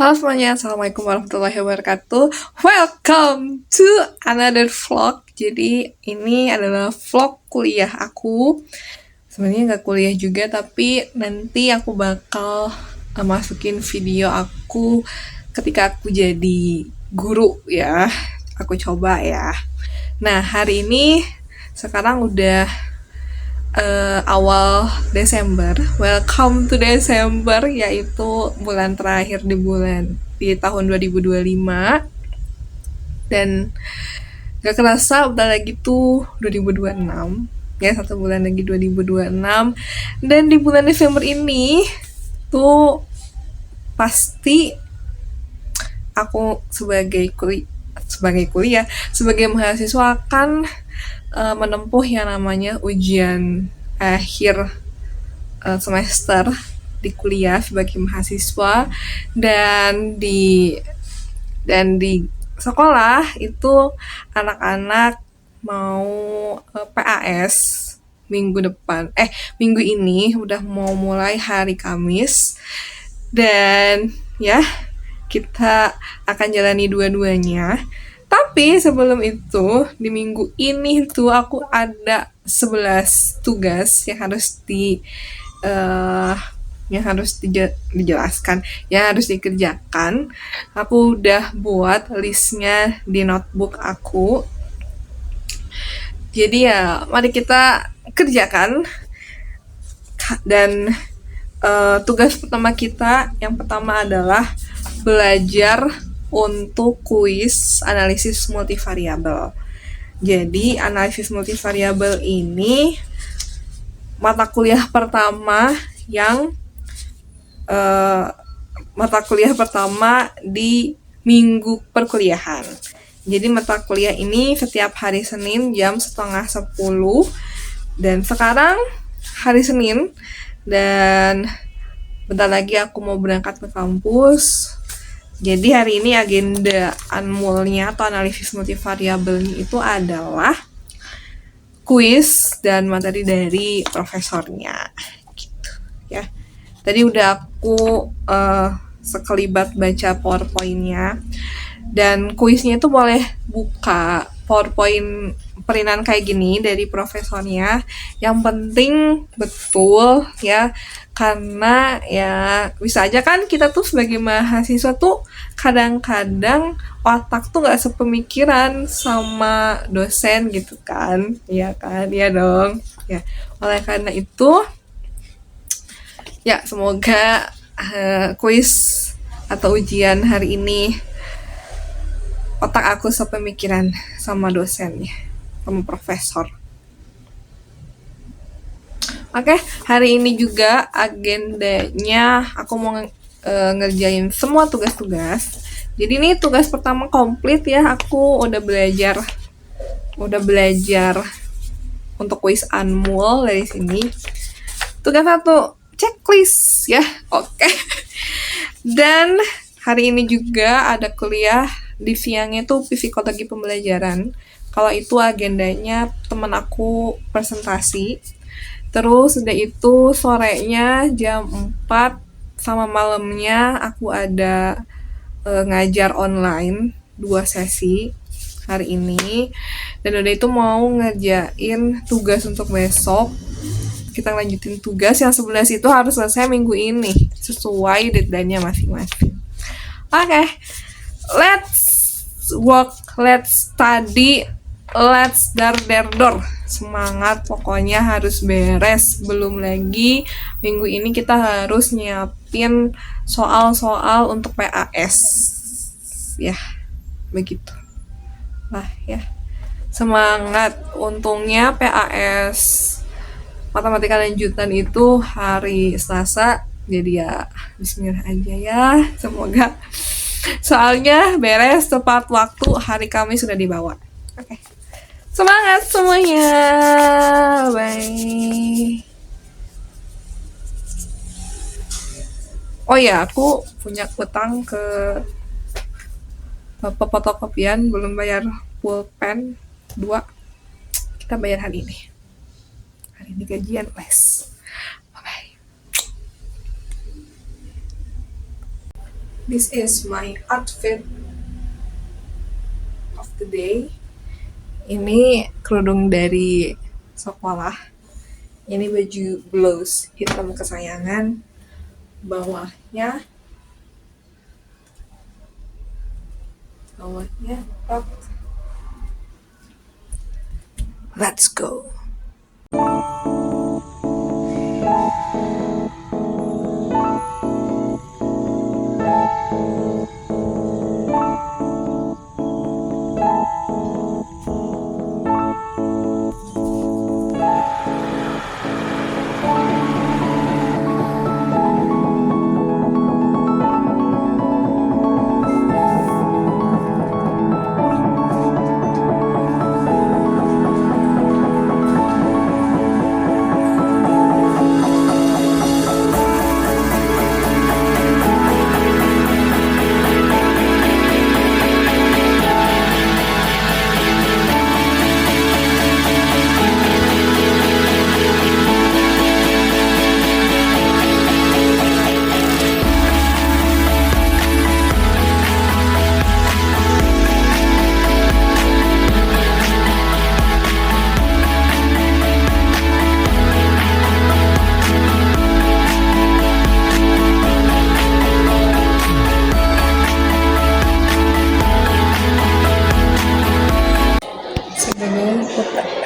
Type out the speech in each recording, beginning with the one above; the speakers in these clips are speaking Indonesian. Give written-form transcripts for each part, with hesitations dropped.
Halo semuanya, Assalamualaikum warahmatullahi wabarakatuh. Welcome to another vlog. Jadi ini adalah vlog kuliah aku. Sebenarnya nggak kuliah juga, tapi nanti aku bakal masukin video aku ketika aku jadi guru ya. Aku coba ya. Nah, hari ini sekarang udah awal Desember. Welcome to Desember, yaitu bulan terakhir di tahun 2025. Dan gak kerasa udah lagi tuh 2026. Ya, 1 bulan lagi 2026. Dan di bulan Desember ini tuh pasti aku sebagai mahasiswa akan menempuh yang namanya ujian akhir semester di kuliah sebagai mahasiswa, dan di sekolah itu anak-anak mau PAS minggu ini udah mau mulai hari Kamis, dan ya kita akan jalani dua-duanya. Tapi sebelum itu, di minggu ini tuh aku ada 11 tugas yang harus eh, dijelaskan, yang harus dikerjakan. Aku udah buat listnya di notebook aku. Jadi ya, mari kita kerjakan. Dan tugas pertama kita, yang pertama adalah belajar untuk kuis analisis multivariabel. Jadi analisis multivariabel ini mata kuliah pertama di minggu perkuliahan. Jadi mata kuliah ini setiap hari Senin jam 9:30, dan sekarang hari Senin dan bentar lagi aku mau berangkat ke kampus. Jadi hari ini agenda anmulnya atau analisis multivariabelnya itu adalah kuis dan materi dari profesornya gitu ya. Tadi udah aku sekelibat baca PowerPoint-nya, dan kuisnya itu boleh buka PowerPoint perinan kayak gini dari profesornya. Yang penting betul ya, karena ya bisa aja kan kita tuh sebagai mahasiswa tuh kadang-kadang otak tuh nggak sepemikiran sama dosen gitu kan, ya kan, ya dong ya. Oleh karena itu ya, semoga kuis atau ujian hari ini otak aku sepemikiran sama dosennya, sama profesor. Oke, hari ini juga agendanya aku mau ngerjain semua tugas-tugas. Jadi ini tugas pertama komplit ya, aku udah belajar untuk kuis anmul dari sini. Tugas 1, checklist ya. Oke. Dan hari ini juga ada kuliah di siangnya tuh psikologi pembelajaran. Kalau itu agendanya temen aku presentasi. Terus udah itu sorenya jam 4 sama malamnya aku ada ngajar online 2 sesi hari ini. Dan udah itu mau ngerjain tugas untuk besok. Kita lanjutin tugas yang 11 itu harus selesai minggu ini sesuai deadline-nya masing-masing. Oke. Let's work, let's study, let's dar. Semangat, pokoknya harus beres. Belum lagi minggu ini kita harus nyiapin soal-soal untuk PAS. Ya, begitu. Lah ya. Semangat. Untungnya PAS matematika lanjutan itu hari Selasa. Jadi ya bismillah aja ya. Semoga soalnya beres tepat waktu, hari Kamis sudah dibawa. Oke. Semangat semuanya. Bye. Oh ya, aku punya utang ke bapak fotokopian, belum bayar pulpen 2. Kita bayar hari ini. Hari ini gajian, les. Bye-bye. This is my outfit of the day. Ini kerudung dari sekolah. Ini baju blouse hitam kesayangan. Bawahnya top. Let's go.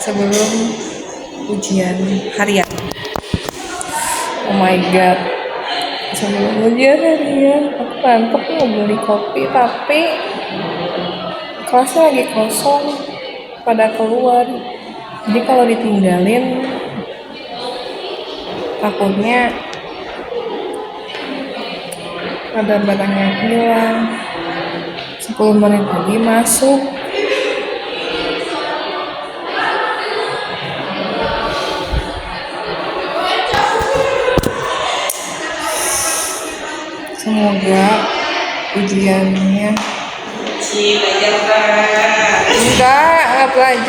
Sebelum ujian harian. Oh my god. Sebelum ujian harian, aku ngantuk mau beli kopi, tapi kelasnya lagi kosong, pada keluar. Jadi kalau ditinggalin, takutnya ada barang yang hilang. 10 menit lagi masuk. Semoga ujiannya enggak belajar.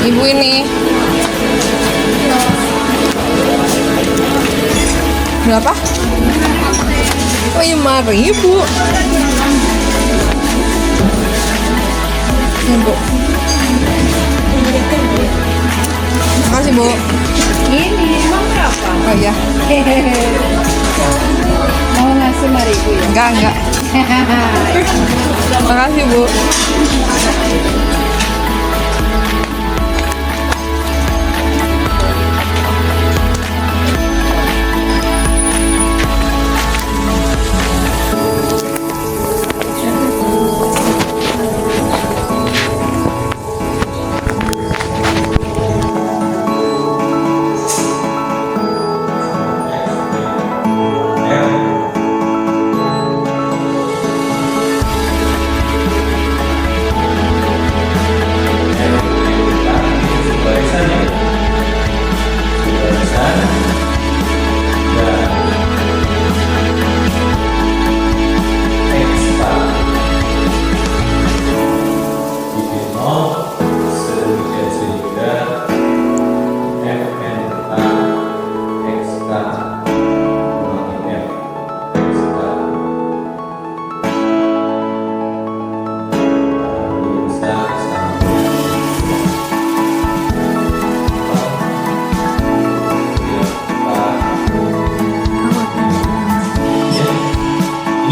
Ibu ini berapa? Oh, 5.000. Ibu. Makasih, Bu. Ini emang berapa? Oh iya. Mau ngasih 5.000 ya? Enggak. Makasih, Bu.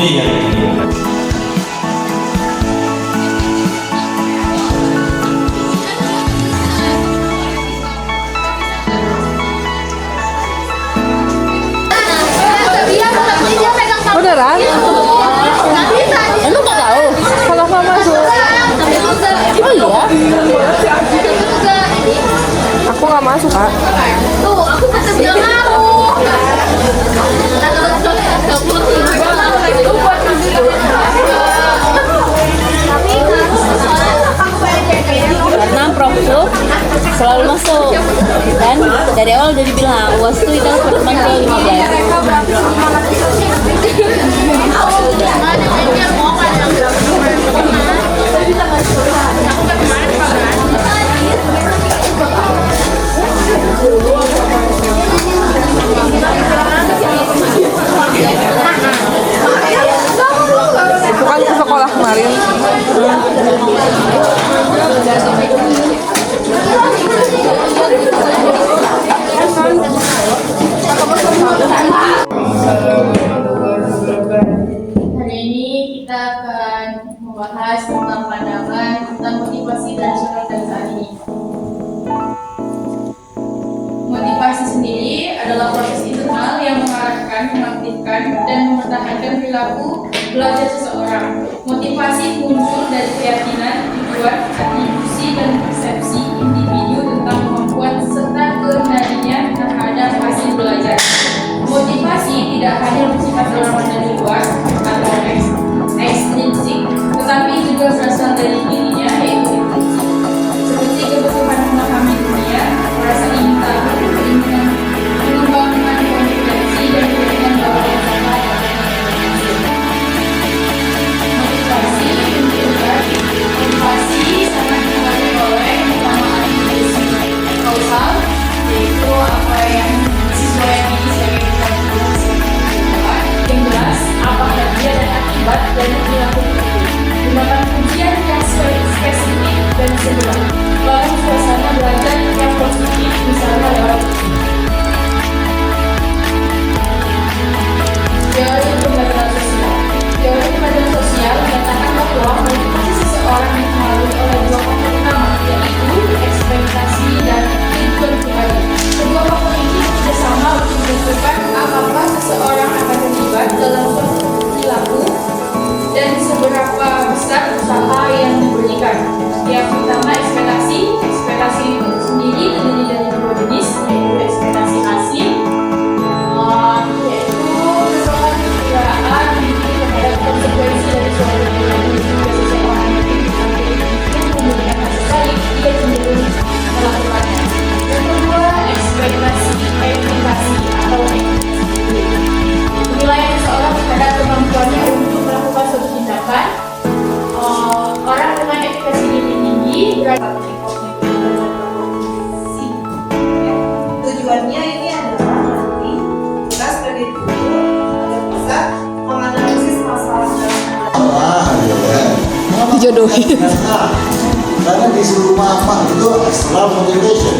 Ini yang ini. Beneran? masuk, Kak. Tuh, aku kata bilang aku. Karena profku selalu masuk dan dari awal udah dibilang UAS itu kita pertemuan ke 15. Bukan ke sekolah kemarin. Hari ini kita akan membahas tentang pandangan tentang motivasi dan organisasi. Motivasi sendiri adalah proses internal yang mengarahkan, mengaktifkan, dan mempertahankan perilaku belajar seseorang. Motivasi muncul dari keyakinan, tujuan, atribusi, dan persepsi individu tentang kemampuan serta kendalinya terhadap hasil belajar. Motivasi tidak hanya bersifat dorongan dari luar atau ekstrinsik, tetapi juga berasal dari dirinya, yaitu intrinsik. Seperti kebutuhan memahami dunia, rasa ingin tahu, keinginan mengembangkan kompetensi, dan keinginan bahwa yang sama motivasi menunjukkan motivasi sangat dipengaruhi oleh pertama atribusi kausal, yaitu apa yang siswa yang ini sebagai yang jelas apa bagian dan akibat dari perilaku itu. Gunakan pujian yang spesifik dan segera. Bangun suasana belajar yang positif, misalnya lewat teori pembelajaran sosial. Teori pembelajaran sosial menyatakan bahwa motivasi seseorang dipengaruhi oleh dua faktor utama, yaitu ekspektasi dan tujuan pribadi. Kedua faktor ini bersama untuk menentukan apakah seseorang akan terlibat dalam suatu perilaku dan seberapa besar usaha yang diberikan. Yang pertama ekspektasi. Ekspektasi itu sendiri terdiri dari dua jenis, yaitu ekspektasi hasil, yaitu merupakan perkiraan terhadap konsekuensi dari suatu perilaku. Jika seseorang memberikan hasil baik, dia cenderung melakukannya. Yang kedua, ekspektasi atau penilaian seseorang terhadap kemampuannya untuk melakukan suatu tindakan. Orang dengan ekspektasi tinggi berarti tujuannya ini adalah nanti kita sebagai guru agar bisa menganalisis masalah Dijodohin. Karena disuruh mama itu extra motivation.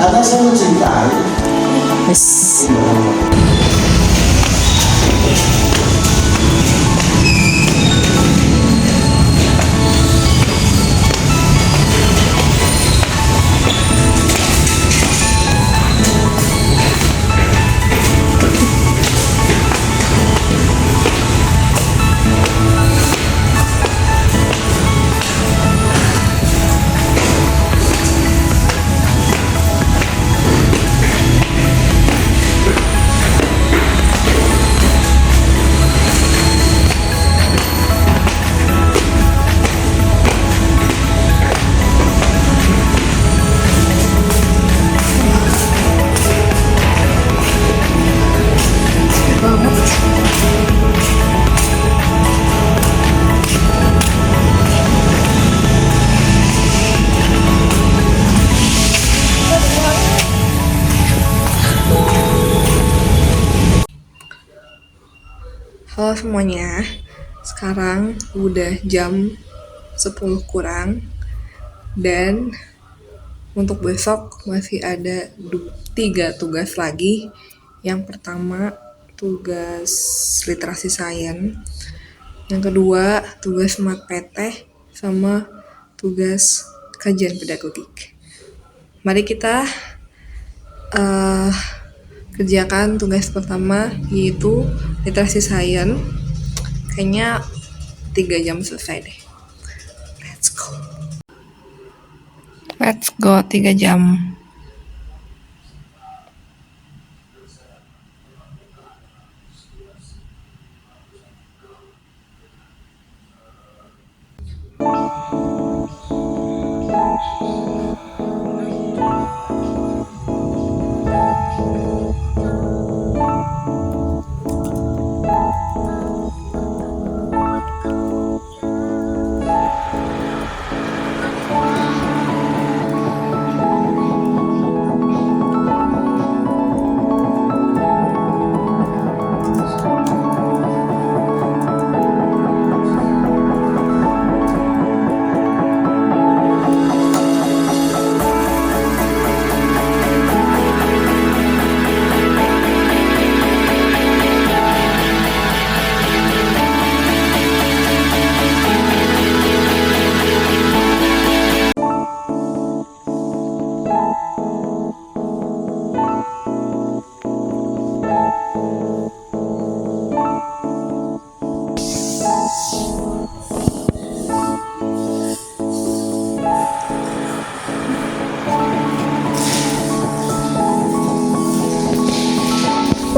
Karena saya mencintai. Yes. Halo semuanya, sekarang udah jam 10 kurang dan untuk besok masih ada 3 tugas lagi. Yang pertama tugas literasi sains, yang kedua tugas mat PT, sama tugas kajian pedagogik. Mari kita kerjakan tugas pertama, yaitu literasi sains. Kayaknya 3 jam selesai deh. Let's go 3 jam.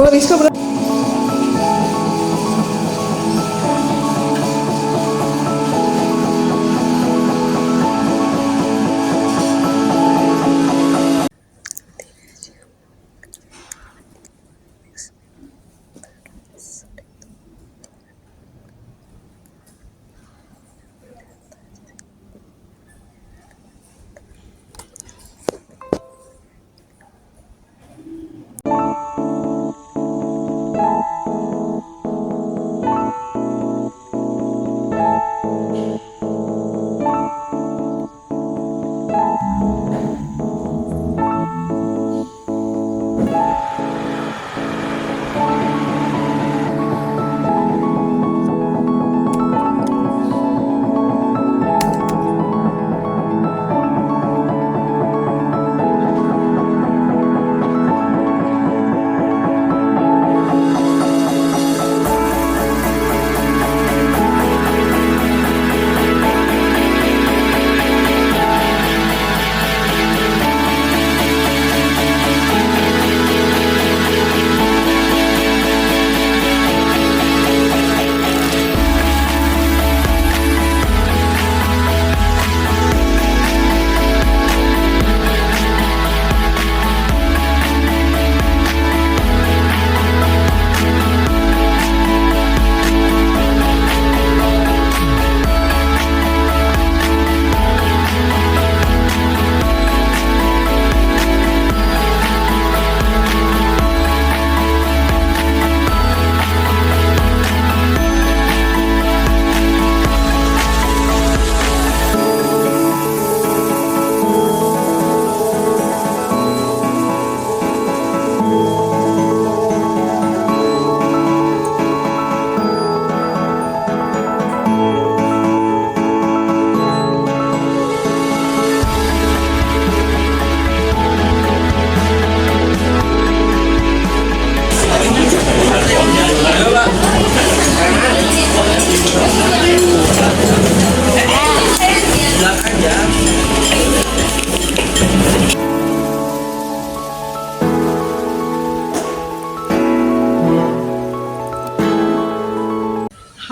Kalau Rizka berapa?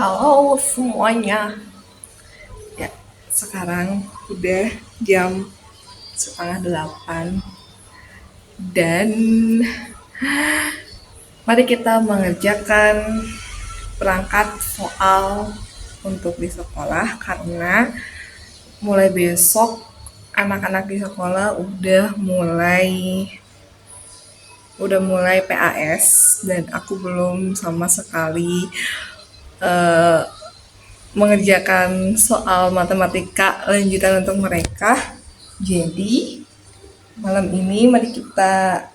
Halo semuanya. Ya, sekarang udah jam 7:30 dan mari kita mengerjakan perangkat soal untuk di sekolah karena mulai besok anak-anak di sekolah udah mulai PAS dan aku belum sama sekali mengerjakan soal matematika lanjutan untuk mereka. Jadi malam ini mari kita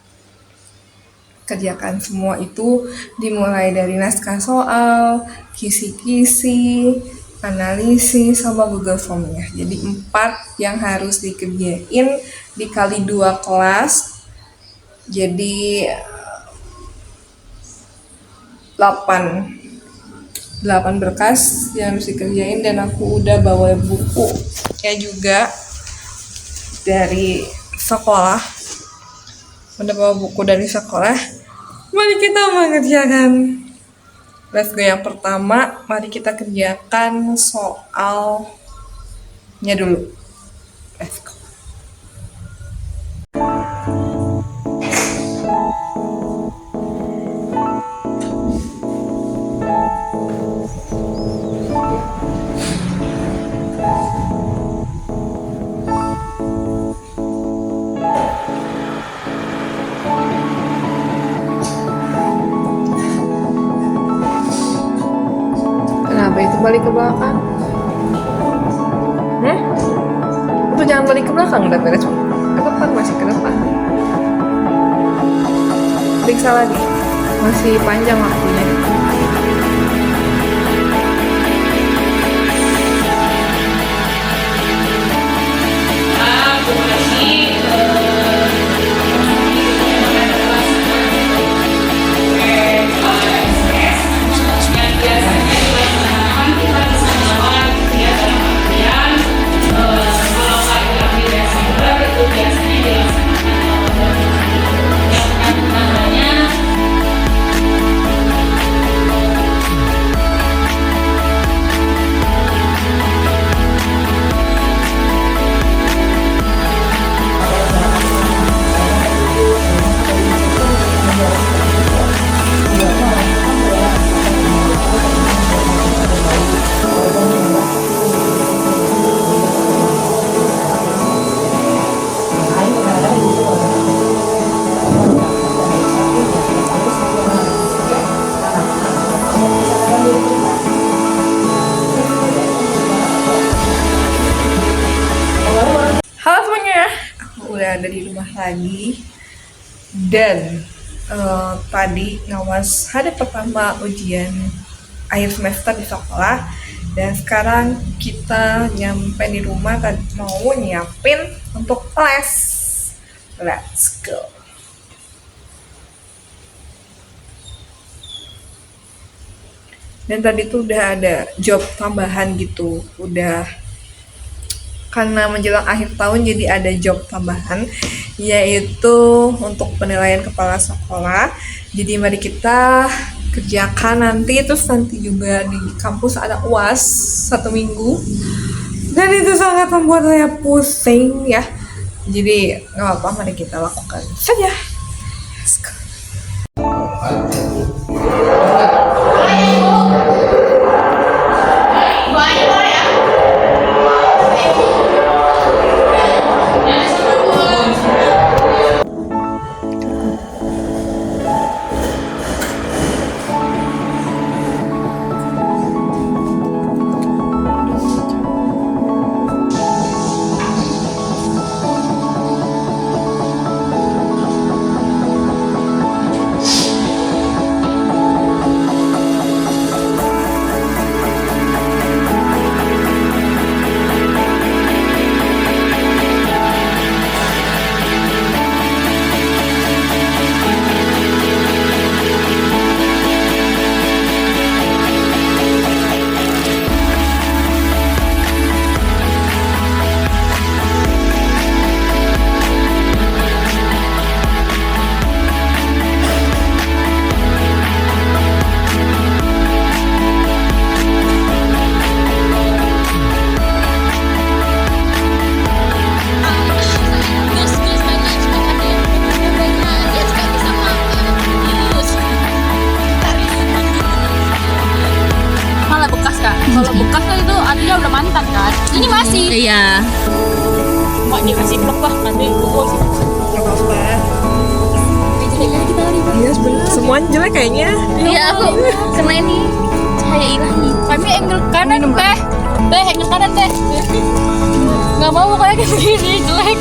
kerjakan semua itu, dimulai dari naskah soal, kisi-kisi, analisis, sama Google Form-nya. Jadi 4 yang harus dikerjain dikali 2 kelas. Jadi 8 berkas yang harus dikerjain dan aku udah bawa buku ya juga dari sekolah. Udah bawa buku dari sekolah. Mari kita mengerjakan. Let's go, yang pertama mari kita kerjakan soalnya dulu. Let's go. Kenapa itu balik ke belakang? Itu jangan balik ke belakang, udah beres. Ke depan, masih ke depan. Periksa lagi, masih panjang waktunya. Halo semuanya, aku udah ada di rumah lagi. Dan tadi ngawas hari pertama ujian akhir semester di sekolah. Dan sekarang kita nyampe di rumah dan mau nyiapin untuk les. Let's go. Dan tadi tuh udah ada job tambahan gitu, udah karena menjelang akhir tahun jadi ada job tambahan, yaitu untuk penilaian kepala sekolah. Jadi mari kita kerjakan nanti, terus nanti juga di kampus ada UAS 1 minggu, dan itu sangat membuat saya pusing ya. Jadi nggak apa-apa, mari kita lakukan saja. Let's go. Kalau bekas kan itu artinya udah mantan kan. Ini masih. Iya. Mak dikasih blok lah nanti buku sih. Gak apa-apa. Jelek kali kita hari ini. Iya sebenarnya semuanya jelek kayaknya. Iya aku kena ini cahaya ilahi. Kami angle kanan teh. Teh angle kanan teh. Gak mau kayak gini jelek.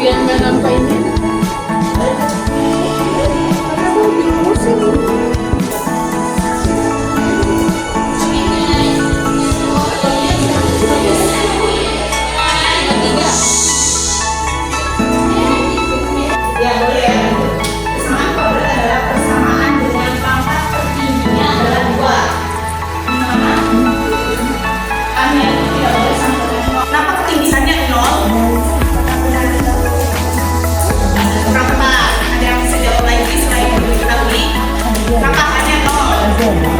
Biar nggak nampak ini. Ya boleh ya. Persamaan favorit adalah persamaan dengan pangkat tertingginya adalah 2. Di mana kami itu tidak boleh sampai ke 0. Kenapa ketinggiannya 0? Berapa? Ada yang bisa jawab lagi selain yang diketahui? Pangkatannya 0.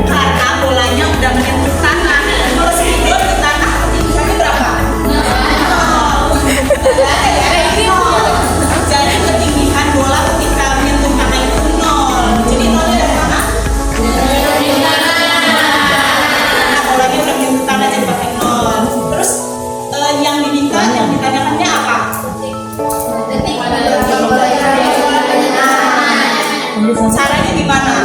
Karena bolanya udah menyentuh tanah. Kalau spidol di tanah ketinggiannya berapa? 0. Jadi ketinggian bola ketika menyentuh tanah itu 0. Jadi 0 dari mana? Nah, bolanya udah menyentuh tanah jadi pakai 0. Terus yang diminta, yang ditanyakannya apa? Caranya gimana?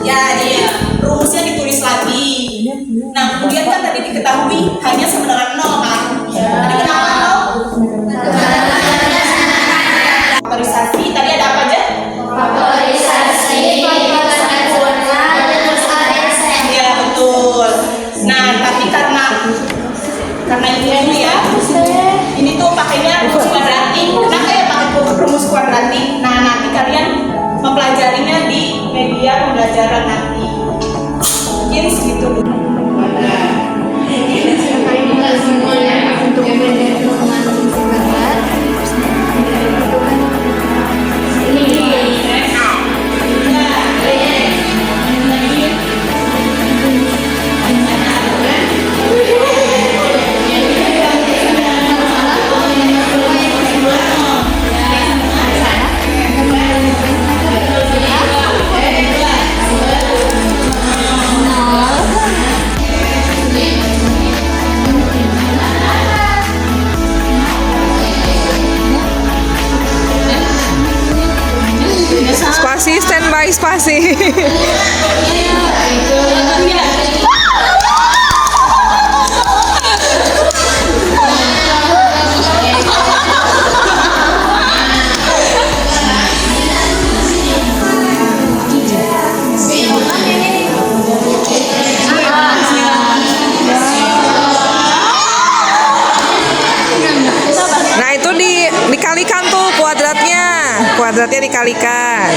Ya, jadi rumusnya ditulis lagi. Nah, kemudian kan tadi diketahui hanya sama dengan 0 kan? Tadi kenapa 0? Faktorisasi, tadi ada apa aja? Ya, betul. Nah, tapi karena ini dulu ya, ini tuh pakainya rumus kuadratik. Kenapa ya pakai rumus kuadratik? Nah, nanti kalian mempelajarinya di media pembelajaran nanti. Mungkin segitu dulu. motivasi. Nah itu dikalikan tuh kuadratnya dikalikan.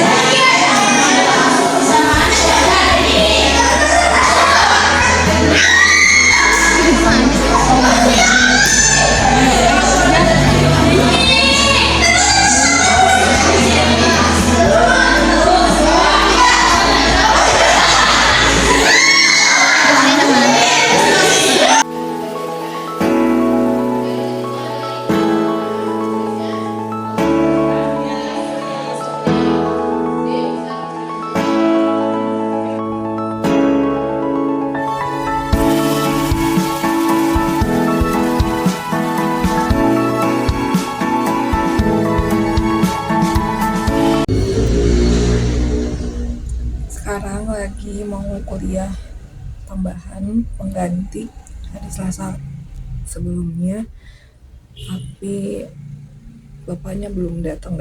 Sekarang lagi mau kuliah tambahan pengganti hari Selasa sebelumnya, tapi bapaknya belum datang.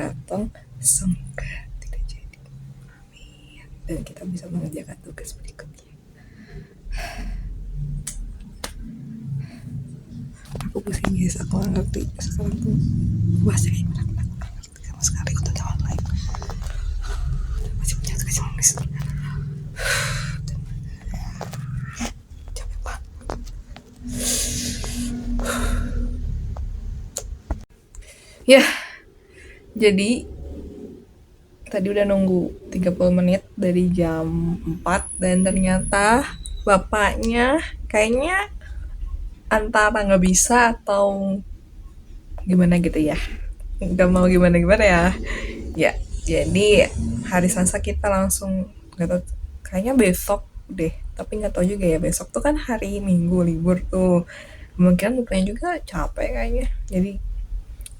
Semoga tidak jadi, amin, dan kita bisa mengerjakan tugas berikutnya. Aku pusing guys, aku nggak ngerti sekarang tuh bahasa kayak gimana, aku nggak ngerti sama sekali untuk online. Masih punya tugas yang nulis. Capek banget. Ya, jadi tadi udah nunggu 30 menit dari jam 4 dan ternyata bapaknya kayaknya antara nggak bisa atau gimana gitu ya, nggak mau gimana ya. Ya jadi hari Selasa kita langsung, nggak tahu, kayaknya besok deh, tapi nggak tahu juga ya, besok tuh kan hari Minggu libur tuh, kemungkinan bapaknya juga capek kayaknya, jadi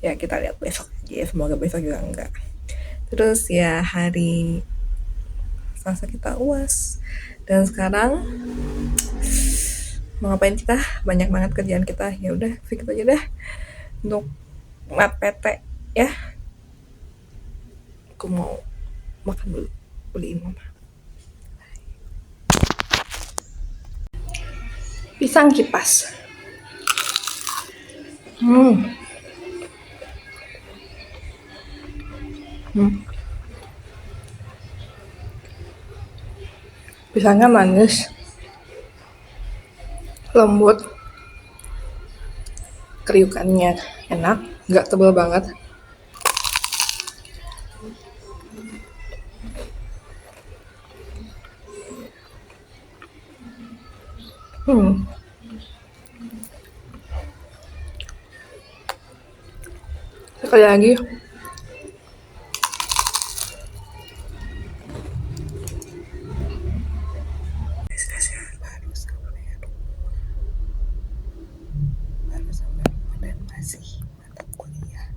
ya kita lihat besok aja ya, semoga besok juga enggak. Terus ya hari Selasa kita UAS, dan sekarang mau ngapain kita, banyak banget kerjaan kita, ya udah fix aja dah untuk mat PT ya. Aku mau makan dulu, beliin mama pisang kipas. Pisangnya manis, lembut, kriukannya enak, nggak tebal banget. Sekali lagi, baru sampai rumah dan masih mata kuliah.